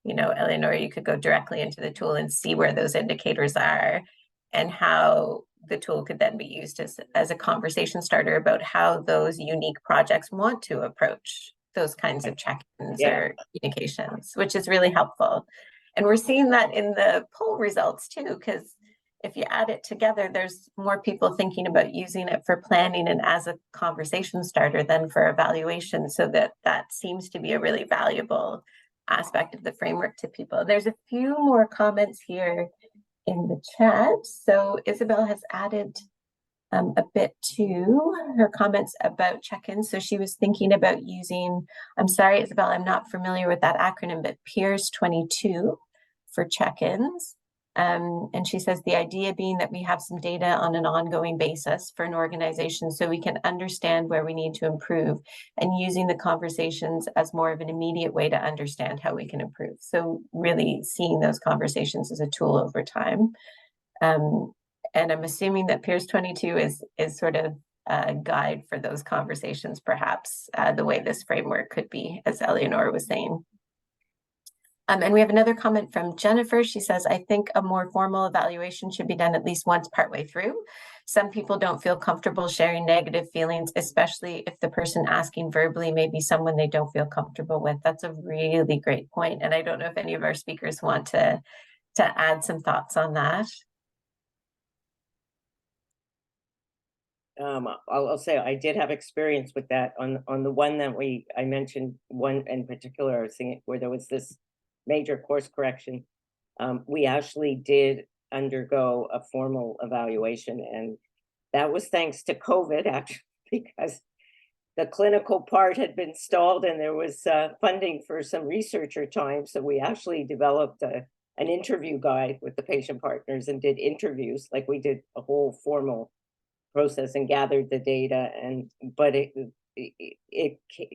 Eleanor, you could go directly into the tool and see where those indicators are, and how the tool could then be used as a conversation starter about how those unique projects want to approach those kinds of check-ins or communications, which is really helpful. And we're seeing that in the poll results too, because if you add it together, there's more people thinking about using it for planning and as a conversation starter than for evaluation. So that seems to be a really valuable aspect of the framework to people. There's a few more comments here in the chat. So Isabel has added a bit to her comments about check-ins. So she was thinking about using, I'm sorry, Isabel, I'm not familiar with that acronym, but Peers 22 for check-ins. And she says the idea being that we have some data on an ongoing basis for an organization so we can understand where we need to improve, and using the conversations as more of an immediate way to understand how we can improve. So really seeing those conversations as a tool over time. And I'm assuming that Peers 22 is sort of a guide for those conversations, perhaps the way this framework could be, as Eleanor was saying. And we have another comment from Jennifer. She says, I think a more formal evaluation should be done at least once partway through. Some people don't feel comfortable sharing negative feelings, especially if the person asking verbally may be someone they don't feel comfortable with. That's a really great point. And I don't know if any of our speakers want to add some thoughts on that. I'll say I did have experience with that on the one that I mentioned, one in particular, I was thinking where there was this major course correction. We actually did undergo a formal evaluation, and that was thanks to COVID, actually, because the clinical part had been stalled and there was funding for some researcher time. So we actually developed an interview guide with the patient partners and did interviews, like we did a whole formal process and gathered the data. But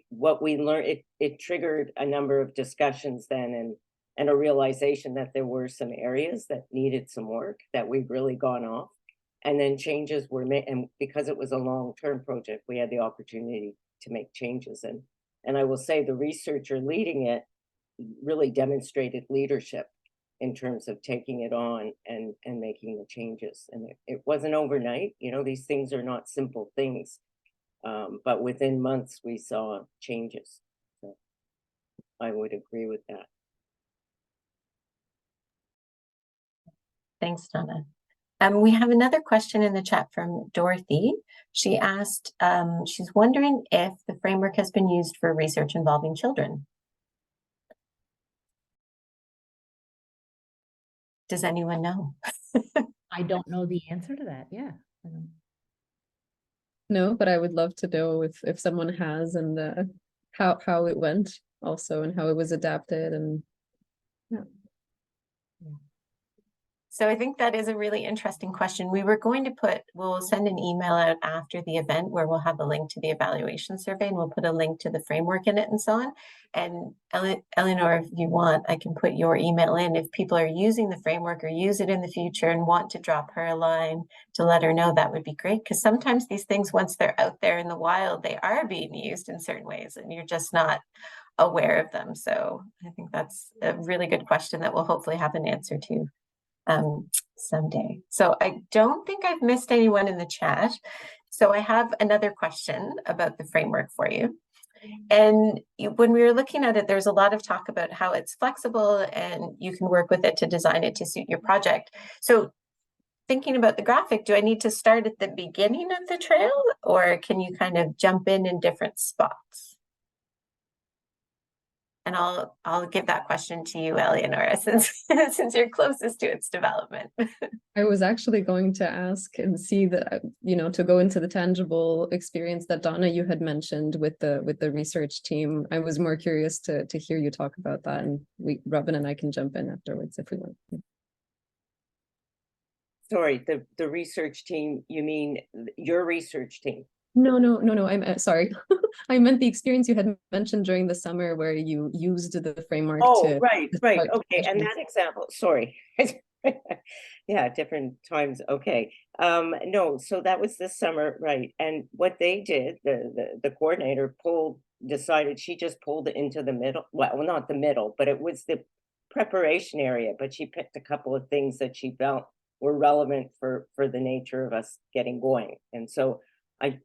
what we learned, it triggered a number of discussions then, and a realization that there were some areas that needed some work that we've really gone off. And then changes were made, and because it was a long-term project, we had the opportunity to make changes. And I will say the researcher leading it really demonstrated leadership in terms of taking it on and making the changes. And it wasn't overnight. You know, these things are not simple things, but within months we saw changes. So I would agree with that. Thanks, Donna. We have another question in the chat from Dorothy. She asked, she's wondering if the framework has been used for research involving children. Does anyone know? I don't know the answer to that. Yeah. No, but I would love to know if someone has, and how it went also, and how it was adapted, and yeah. So I think that is a really interesting question. We were going to we'll send an email out after the event where we'll have a link to the evaluation survey, and we'll put a link to the framework in it and so on. And Eleanor, if you want, I can put your email in if people are using the framework or use it in the future and want to drop her a line to let her know. That would be great, because sometimes these things, once they're out there in the wild, they are being used in certain ways and you're just not aware of them. So I think that's a really good question that we'll hopefully have an answer to someday. So I don't think I've missed anyone in the chat. So I have another question about the framework for you. And when we were looking at it, there's a lot of talk about how it's flexible and you can work with it to design it to suit your project. So thinking about the graphic, do I need to start at the beginning of the trail, or can you kind of jump in different spots? And I'll give that question to you, Eleonora, since you're closest to its development. I was actually going to ask and see that, to go into the tangible experience that Donna, you had mentioned with the research team. I was more curious to hear you talk about that, and Robin and I can jump in afterwards if we want. Sorry, the research team, you mean your research team? No. I'm sorry. I meant the experience you had mentioned during the summer where you used the framework. Oh, right. Okay. And that example, sorry. Yeah, different times. Okay. No, so that was this summer, right? And what they did, the coordinator decided she just pulled it into the middle. Well, not the middle, but it was the preparation area. But she picked a couple of things that she felt were relevant for the nature of us getting going. And so I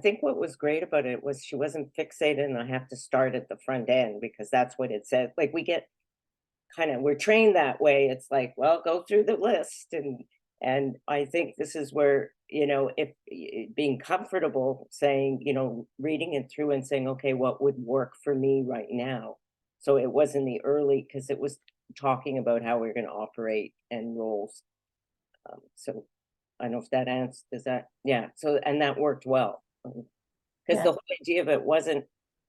think what was great about it was she wasn't fixated and I have to start at the front end, because that's what it said. Like we're trained that way. It's like, well, go through the list. And I think this is where, if being comfortable saying, reading it through and saying, okay, what would work for me right now? So it wasn't the early, because it was talking about how we're going to operate and roles. So I don't know if that answers that. Yeah. So, and that worked well, because the whole idea of it wasn't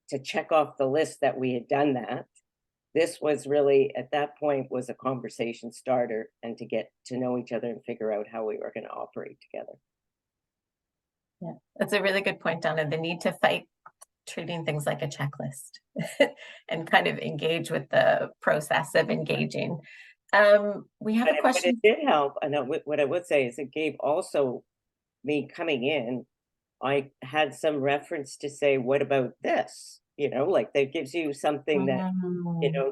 to check off the list that we had done that. This was really, at that point, was a conversation starter and to get to know each other and figure out how we were going to operate together. Yeah, that's a really good point, Donna. The need to fight treating things like a checklist and kind of engage with the process of engaging. We have a question. But it did help. I know what I would say is it gave also me coming in, I had some reference to say, what about this? Like that gives you something that,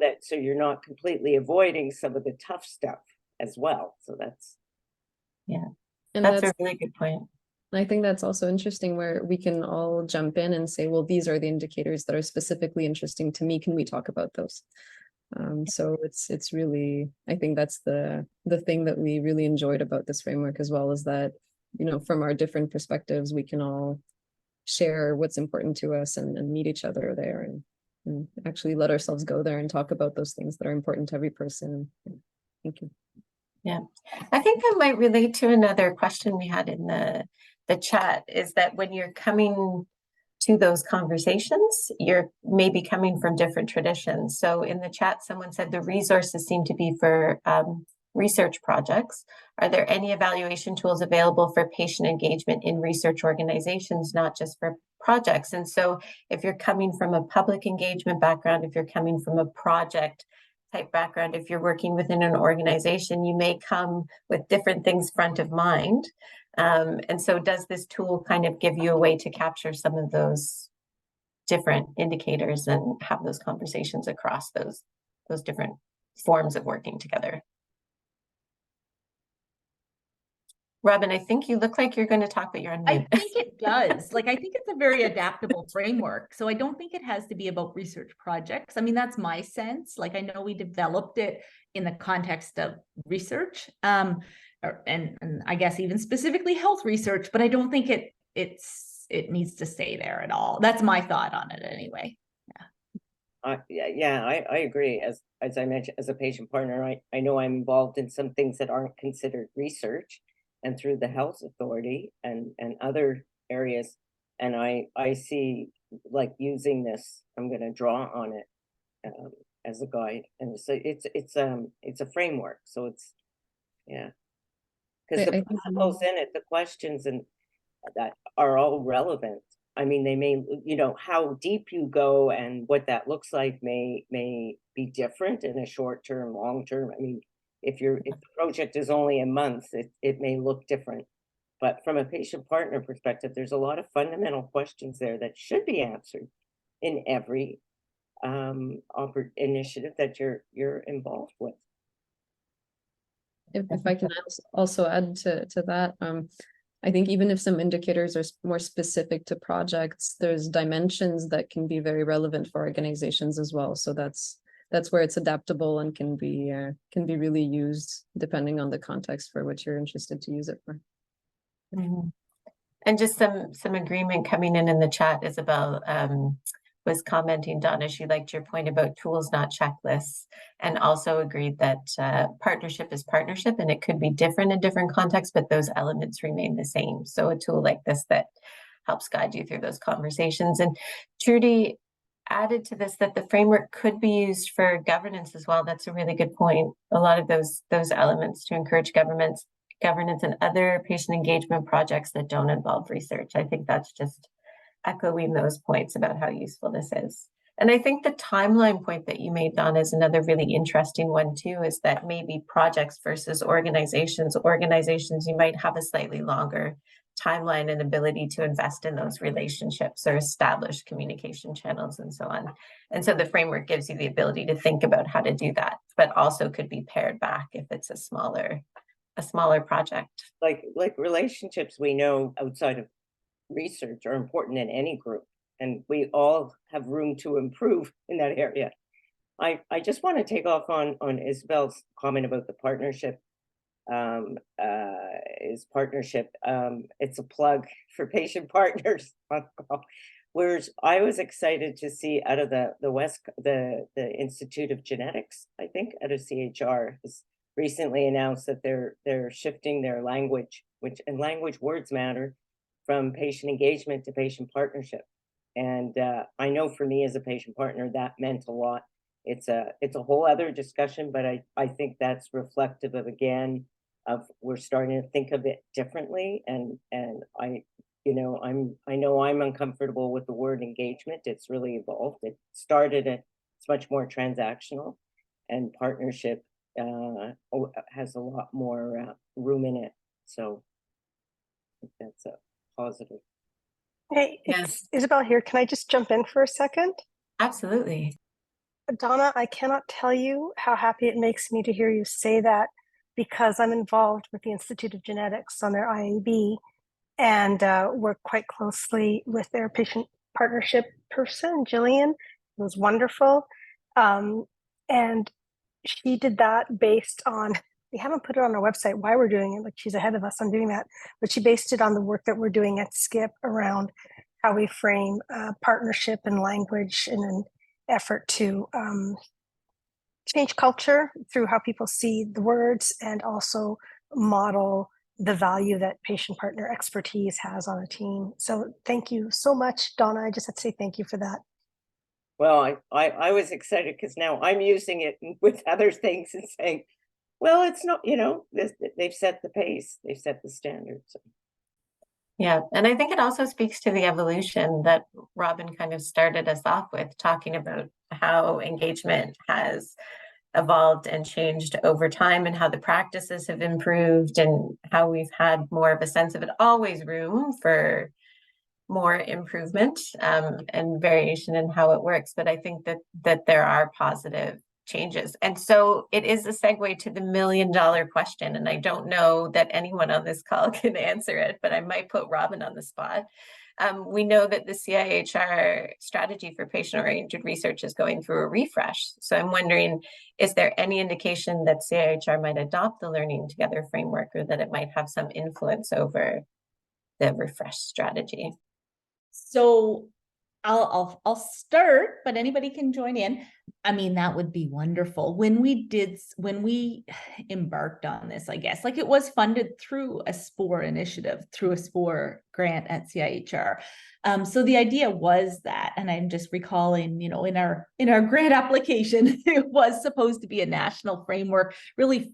that so you're not completely avoiding some of the tough stuff as well. So that's. Yeah, and that's a really good point. I think that's also interesting where we can all jump in and say, well, these are the indicators that are specifically interesting to me. Can we talk about those? So it's really, I think that's the thing that we really enjoyed about this framework as well, is that from our different perspectives, we can all share what's important to us and meet each other there and actually let ourselves go there and talk about those things that are important to every person. Thank you. Yeah, I think that might relate to another question we had in the chat, is that when you're coming to those conversations, you're maybe coming from different traditions. So in the chat, someone said the resources seem to be for research projects. Are there any evaluation tools available for patient engagement in research organizations, not just for projects? And so if you're coming from a public engagement background, if you're coming from a project type background, if you're working within an organization, you may come with different things front of mind. And so does this tool kind of give you a way to capture some of those different indicators and have those conversations across those different forms of working together? Robin, I think you look like you're going to talk, but you're on mute. I think it does. Like, I think it's a very adaptable framework. So I don't think it has to be about research projects. I mean, that's my sense. Like, I know we developed it in the context of research, and I guess even specifically health research, but I don't think it needs to stay there at all. That's my thought on it anyway. I agree. As I mentioned, as a patient partner, I know I'm involved in some things that aren't considered research, and through the health authority and other areas, and I see like using this. I'm going to draw on it as a guide, and so it's a framework. So it's because the principles in it, the questions and that are all relevant. I mean, they may, how deep you go and what that looks like may be different in a short term, long term. I mean, if the project is only a month, it may look different. But from a patient partner perspective, there's a lot of fundamental questions there that should be answered in every initiative that you're involved with. If I can also add to that, I think even if some indicators are more specific to projects, there's dimensions that can be very relevant for organizations as well. So that's where it's adaptable and can be really used depending on the context for which you're interested to use it for. Mm-hmm. And just some agreement coming in the chat. Isabel was commenting, Donna, she liked your point about tools, not checklists, and also agreed that partnership is partnership and it could be different in different contexts, but those elements remain the same. So a tool like this that helps guide you through those conversations. And Trudy added to this that the framework could be used for governance as well. That's a really good point. A lot of those elements to encourage governance and other patient engagement projects that don't involve research. I think that's just echoing those points about how useful this is. And I think the timeline point that you made, Donna, is another really interesting one too, is that maybe projects versus organizations. Organizations, you might have a slightly longer timeline and ability to invest in those relationships or establish communication channels and so on. And so the framework gives you the ability to think about how to do that, but also could be pared back if it's a smaller project. Like relationships, we know outside of research are important in any group, and we all have room to improve in that area. I just want to take off on Isabel's comment about the partnership. It's a plug for patient partners. Whereas I was excited to see out of the Institute of Genetics, I think out of CHR, has recently announced that they're shifting their language, and language words matter, from patient engagement to patient partnership. And I know for me as a patient partner, that meant a lot. It's a whole other discussion, but I think that's reflective of, again, of we're starting to think of it differently. And I know I'm uncomfortable with the word engagement. It's really evolved. It started it's much more transactional, and partnership has a lot more room in it. So I think that's a positive. Hey, it's Isabel here. Can I just jump in for a second? Absolutely. Donna, I cannot tell you how happy it makes me to hear you say that, because I'm involved with the Institute of Genetics on their IAB and work quite closely with their patient partnership person, Jillian. It was wonderful. And she did that based on we haven't put it on our website why we're doing it. Like, she's ahead of us on doing that, but she based it on the work that we're doing at Skip around how we frame partnership and language in an effort to change culture through how people see the words, and also model the value that patient partner expertise has on a team. So thank you so much, Donna. I just have to say thank you for that. Well, I was excited because now I'm using it with other things and saying, well, it's not, they've set the pace, they've set the standards. Yeah, and I think it also speaks to the evolution that Robin kind of started us off with, talking about how engagement has evolved and changed over time, and how the practices have improved, and how we've had more of a sense of it, always room for more improvement and variation in how it works. But I think that there are positive changes. And so it is a segue to the $1 million question. And I don't know that anyone on this call can answer it, but I might put Robin on the spot. We know that the CIHR strategy for patient-oriented research is going through a refresh. So I'm wondering, is there any indication that CIHR might adopt the Learning Together framework, or that it might have some influence over the refresh strategy? So I'll start, but anybody can join in. I mean, that would be wonderful. When we embarked on this, I guess, like, it was funded through a SPORE initiative, through a SPORE grant at CIHR. So the idea was that, and I'm just recalling, in our grant application, it was supposed to be a national framework, really,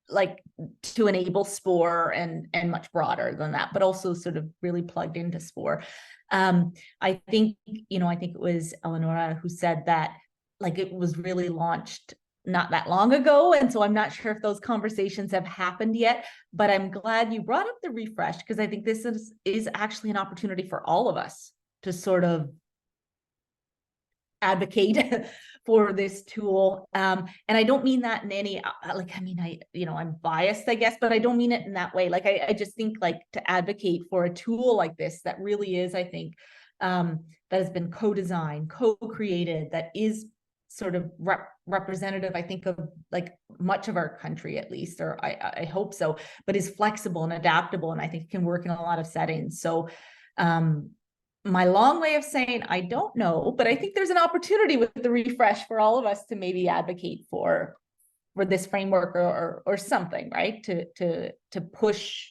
like, to enable SPORE and much broader than that, but also sort of really plugged into SPORE. I think it was Eleonora who said that, like, it was really launched not that long ago. And so I'm not sure if those conversations have happened yet, but I'm glad you brought up the refresh, because I think this is actually an opportunity for all of us to sort of advocate for this tool. And I don't mean that in any, I'm biased, I guess, but I don't mean it in that way. Like, I just think, like, to advocate for a tool like this, that really is, I think, that has been co-designed, co-created, that is sort of representative, I think, of, like, much of our country, at least, or I hope so, but is flexible and adaptable. And I think it can work in a lot of settings. So, my long way of saying, I don't know, but I think there's an opportunity with the refresh for all of us to maybe advocate for this framework or something, right? To push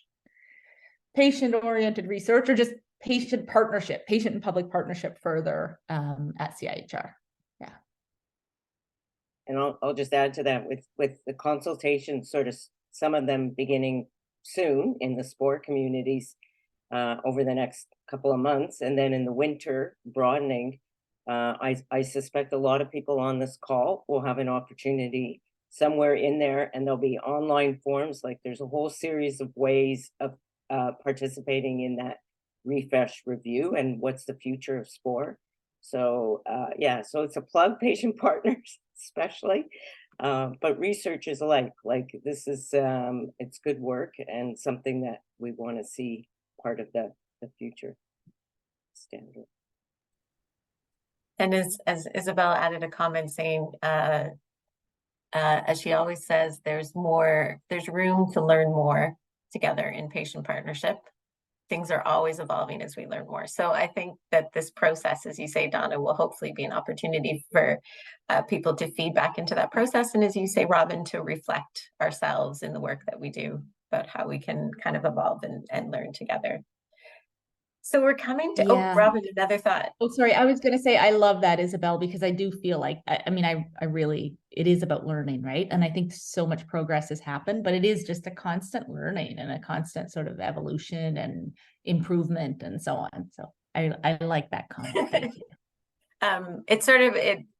patient-oriented research, or just patient and public partnership further at CIHR. Yeah. And I'll just add to that, with the consultation, sort of some of them beginning soon in the SPORE communities, over the next couple of months, and then in the winter broadening. I suspect a lot of people on this call will have an opportunity somewhere in there, and there'll be online forms. Like, there's a whole series of ways of participating in that refresh review, and what's the future of SPORE. So so it's a plug, patient partners especially, but researchers alike. Like, this is it's good work, and something that we want to see part of the future standard. And as Isabel added a comment saying, as she always says, there's room to learn more together in patient partnership. Things are always evolving as we learn more. So I think that this process, as you say, Donna, will hopefully be an opportunity for people to feed back into that process. And as you say, Robin, to reflect ourselves in the work that we do about how we can kind of evolve and learn together. So we're coming to, Yeah. oh, Robin, another thought. Oh, sorry. I was going to say, I love that, Isabel, because I do feel like, I really, it is about learning, right? And I think so much progress has happened, but it is just a constant learning and a constant sort of evolution and improvement and so on. So I like that comment. Thank you.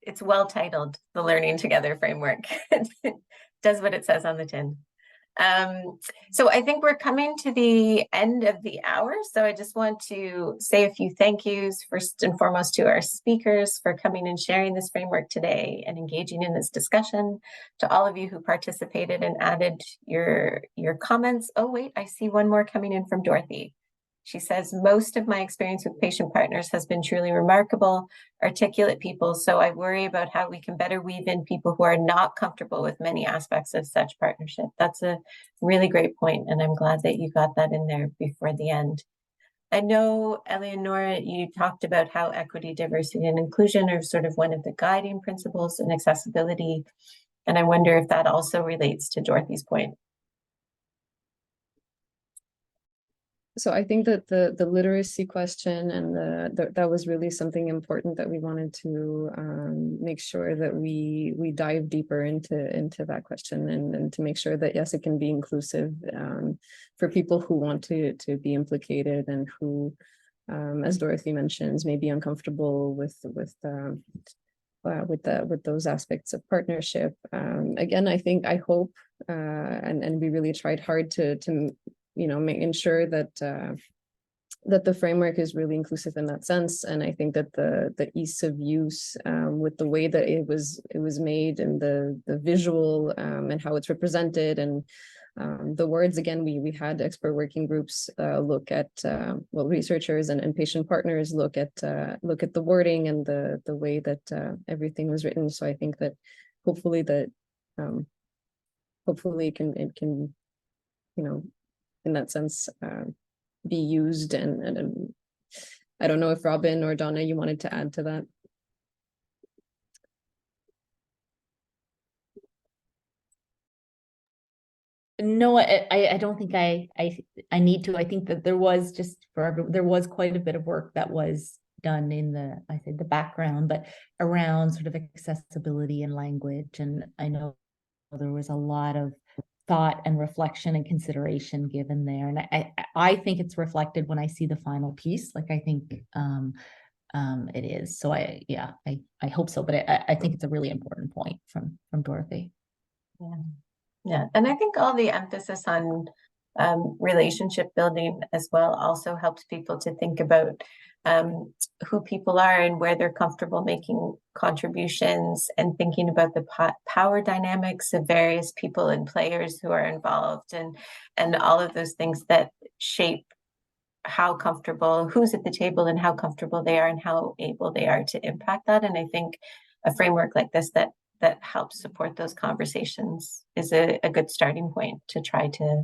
It's well titled, the Learning Together framework. It does what it says on the tin. So I think we're coming to the end of the hour. So I just want to say a few thank yous, first and foremost, to our speakers for coming and sharing this framework today and engaging in this discussion, to all of you who participated and added your comments. Oh, wait, I see one more coming in from Dorothy. She says, most of my experience with patient partners has been truly remarkable, articulate people. So I worry about how we can better weave in people who are not comfortable with many aspects of such partnership. That's a really great point, and I'm glad that you got that in there before the end. I know, Eleonora, you talked about how equity, diversity, and inclusion are sort of one of the guiding principles in accessibility. And I wonder if that also relates to Dorothy's point. So I think that the literacy question and that was really something important that we wanted to make sure that we dive deeper into that question, and to make sure that yes, it can be inclusive for people who want to be implicated, and who, as Dorothy mentions, may be uncomfortable with those aspects of partnership. Again, I hope and we really tried hard to ensure that that the framework is really inclusive in that sense. And I think that the ease of use with the way that it was made, and the visual and how it's represented, and the words, again, we had expert working groups look at researchers and patient partners look at the wording and the way that everything was written. So I think that hopefully it can in that sense be used, and I don't know if Robin or Donna, you wanted to add to that. No, I don't think I need to. I think that there was there was quite a bit of work that was done in the background, but around sort of accessibility and language. And I know there was a lot of thought and reflection and consideration given there. And I think it's reflected when I see the final piece. Like, I think it is. So I hope so, but I think it's a really important point from Dorothy. Yeah, and I think all the emphasis on relationship building as well also helps people to think about who people are and where they're comfortable making contributions, and thinking about the power dynamics of various people and players who are involved, and all of those things that shape how comfortable, who's at the table, and how comfortable they are, and how able they are to impact that. And I think a framework like this that helps support those conversations is a good starting point to try to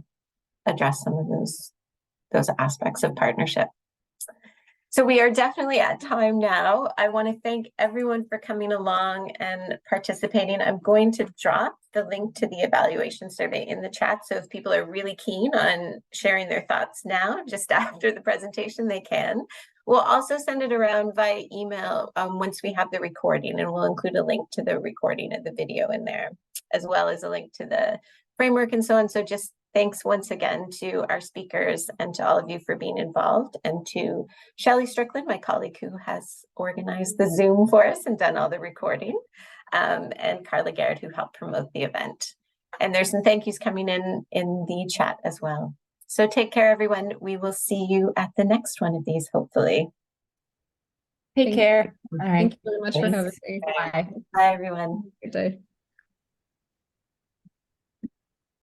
address some of those aspects of partnership. So we are definitely at time now. I want to thank everyone for coming along and participating. I'm going to drop the link to the evaluation survey in the chat. So if people are really keen on sharing their thoughts now, just after the presentation, they can. We'll also send it around via email once we have the recording, and we'll include a link to the recording of the video in there, as well as a link to the framework and so on. So just thanks once again to our speakers and to all of you for being involved, and to Shelley Strickland, my colleague who has organized the Zoom for us and done all the recording, and Carla Garrett, who helped promote the event. And there's some thank yous coming in the chat as well. So take care, everyone. We will see you at the next one of these, hopefully. Take care. All right. Thank you very much for having me. Bye. Bye, everyone. Good day.